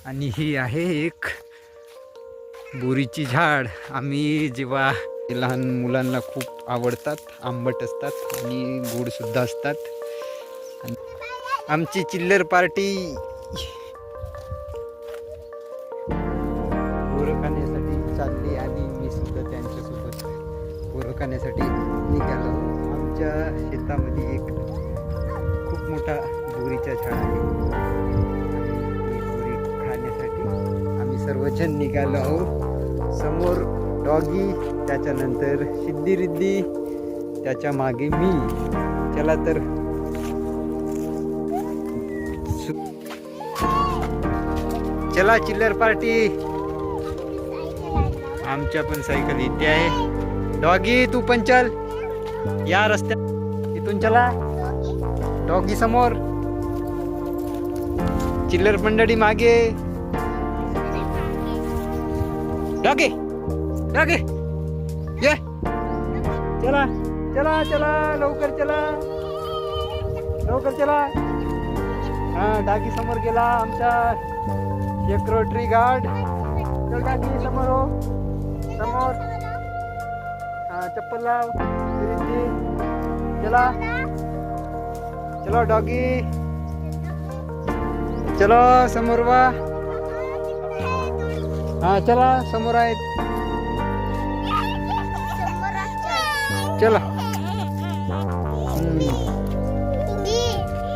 आणि ही आहे एक बोरीची झाड. आम्ही जेव्हा लहान मुलांना खूप आवडतात, आंबट असतात आणि गोडसुद्धा असतात. आमची चिल्लर पार्टी बोरं खाण्यासाठी चालली आणि मी सुद्धा त्यांच्यासोबत बोरं खाण्यासाठी निघालो. आमच्या शेतामध्ये एक खूप मोठा बोरीचा झाड आहे. बोरी खाण्यासाठी आम्ही सर्वजण निघालो आहोत. समोर डॉगी, त्याच्यानंतर सिद्धी रिद्धी, त्याच्या मागे मी. चला तर चला चिल्लर पार्टी. आमच्या पण सायकल इथे आहे. डॉगी तू पण चल या रस्त्यात, इथून चला. डॉगी समोर, चिल्लर मंडळी मागे. डॉगी डॉगी ये, चला चला चला, लवकर चला लवकर चला. हा, डॉगी समोर गेला आमचा सिक्युरिटी गार्ड. चल डॉगी समोर हो, समोर. हा, चप्पल लाव. चला चलो डॉगी, चलो समोर वा. हा चला, समोर आहेत. चला.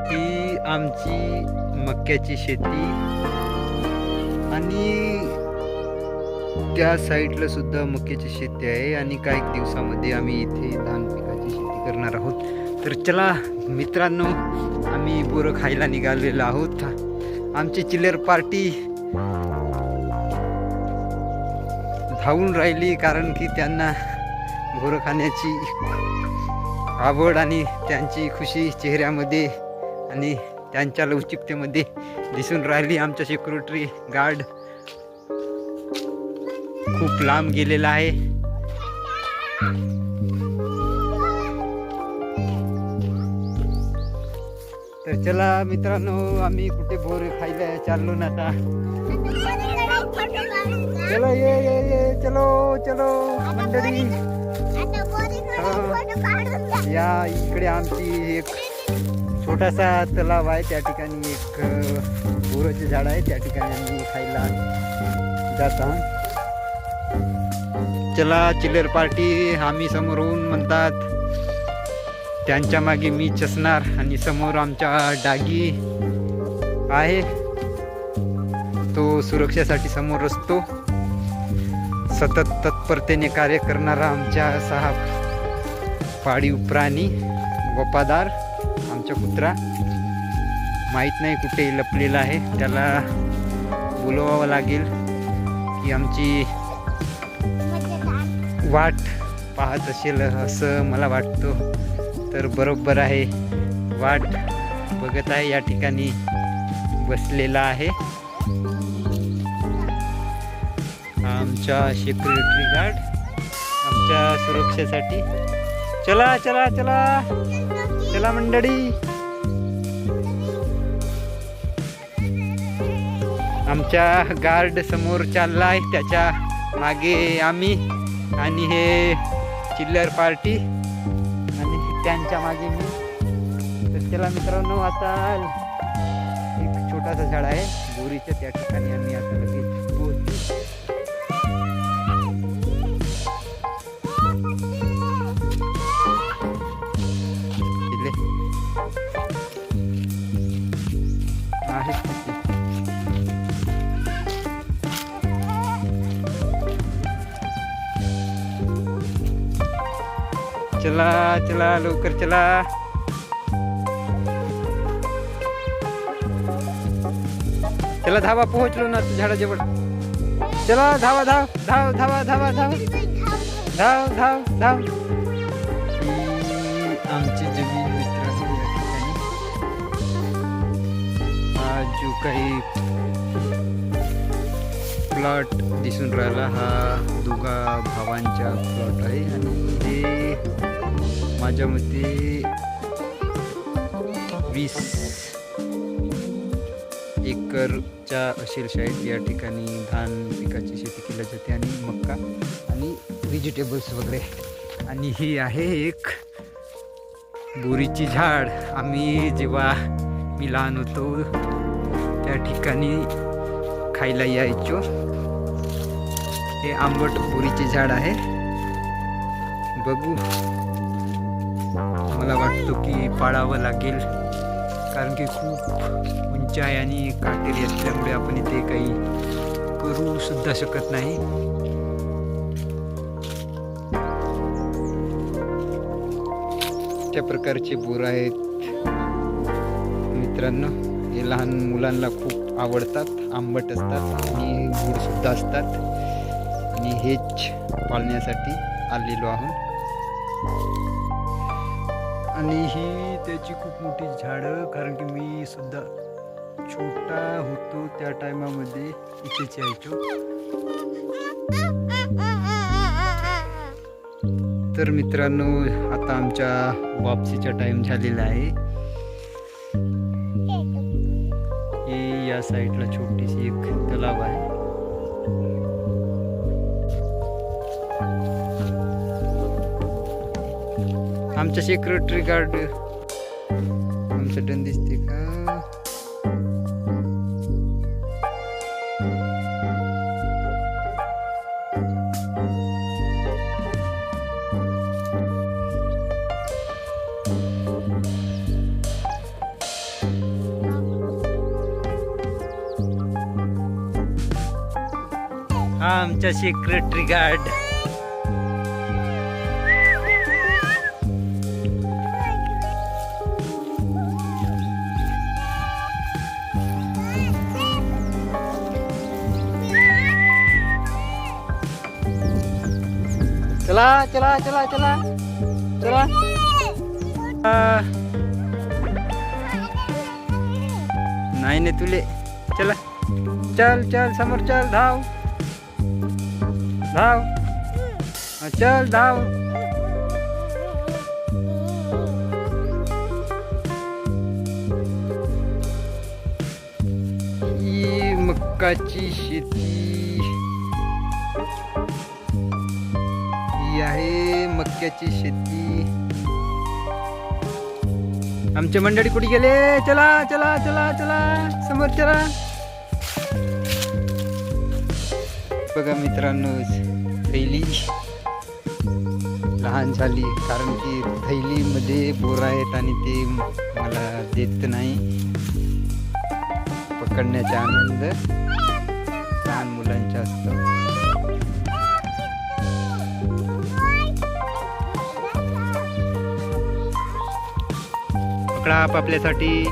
ही आमची मक्याची शेती आणि त्या साईडला सुद्धा मक्याची शेती आहे. आणि काही दिवसामध्ये आम्ही इथे धान पिकाची शेती करणार आहोत. तर चला मित्रांनो, आम्ही बोरं खायला निघालेलो आहोत. आमची चिल्लर पार्टी धावून राहिली, कारण की त्यांना बोरं खाण्याची आवड आणि त्यांची खुशी चेहऱ्यामध्ये आणि त्यांच्या लवचिकतेमध्ये दिसून राहिली. आमचा सिक्युरिटी गार्ड खूप लांब गेलेला आहे. तर चला मित्रांनो, आम्ही कुठे बोरे खायला चाललो ना आता. चलो ये ये ये, चलो चलो मंडळी. या इकडे आमची एक छोटासा तलाव आहे, त्या ठिकाणी एक बोराचे झाड आहे, त्या ठिकाणी आम्ही खायला जात आहोत. चला चिल्लर पार्टी. आम्ही समोरून म्हणतात, त्यांच्या मागे मी चसणार आणि समोर आमचा डागी आहे, तो सुरक्षेसाठी समोर असतो. सतत तत्परतेने कार्य करणारा आमच्या 6 पाळीव प्राणी, वफादार आमचा कुत्रा. माहीत नाही कुठे लपलेला आहे, त्याला बोलवावं लागेल की आमची वाट पाहत असेल असं मला वाटतं. तर बरोबर आहे, वाट बघत आहे. या ठिकाणी बसलेला आहे आमचा सिक्युरिटी गार्ड आमच्या सुरक्षेसाठी. चला चला चला चला मंडळी. आमच्या गार्ड समोर चालला आहे, त्याच्या मागे आम्ही आणि हे चिल्लर पार्टी आणि त्यांच्या मागे मी. तर चला मित्रांनो, आता एक छोटासा झाड आहे बोरीच्या, त्या ठिकाणी आम्ही आता लगेच पोहोचू. चला चला लवकर चला. चला धावा, पोहोचलो ना झाडाजवळ. चला धावा धाव धाव धावा धावा धाव धाव धाव धाव. आमची जमीन मित्रांनो, या ठिकाणी हा जो काही प्लॉट दिसून राहिला, हा दोघा भावांचा प्लॉट आहे. आणि हे माझ्या मते 20 एकरच्या असेल शाळेत. या ठिकाणी धान पिकाची शेती केली जाते आणि मक्का आणि व्हेजिटेबल्स वगैरे. आणि ही आहे एक बोरीची झाड. आम्ही जेव्हा मी लहान होतो त्या ठिकाणी खायला यायचो. हे आंबट बोरीचे झाड आहे. बघू, मला वाटतं की पाळावं लागेल कारण की खूप उंच आहे आणि काटेरी असल्यामुळे आपण इथे काही करू सुद्धा शकत नाही. अशा प्रकारचे बोर आहेत मित्रांनो. हे लहान मुलांना खूप आवडतात, आंबट असतात आणि गोड सुद्धा असतात. आणि हेच पाळण्यासाठी आलेलो आहोत. आणि ही त्याची खूप मोठी झाडं, कारण की मी सुद्धा छोटा होतो त्या टायमामध्ये इथेच यायचो. तर मित्रांनो, आता आमच्या वापसीचा टाइम झालेला आहे. ही या साईडला छोटीशी एक तलाव आहे. आमच्या सेक्रेटरी गार्ड आमचं डन दिसते का? हा आमचा सेक्रेटरी गार्ड. चला चला चला चला चला. नाही नाही तुले. चला चल चल समोर चल. धाव धाव. चल धाव. ही मक्काची शेती आहे. मक्याची शेती. आमचे मंडळी कुठे गेले? चला चला चला चला समोर चला. बघा मित्रांनो, थैली लहान झाली कारण की थैलीमध्ये बोर आहेत आणि ते मला देत नाही. पकडण्याचा आनंद लहान मुलांचा असतो. पकडा आपापल्यासाठी.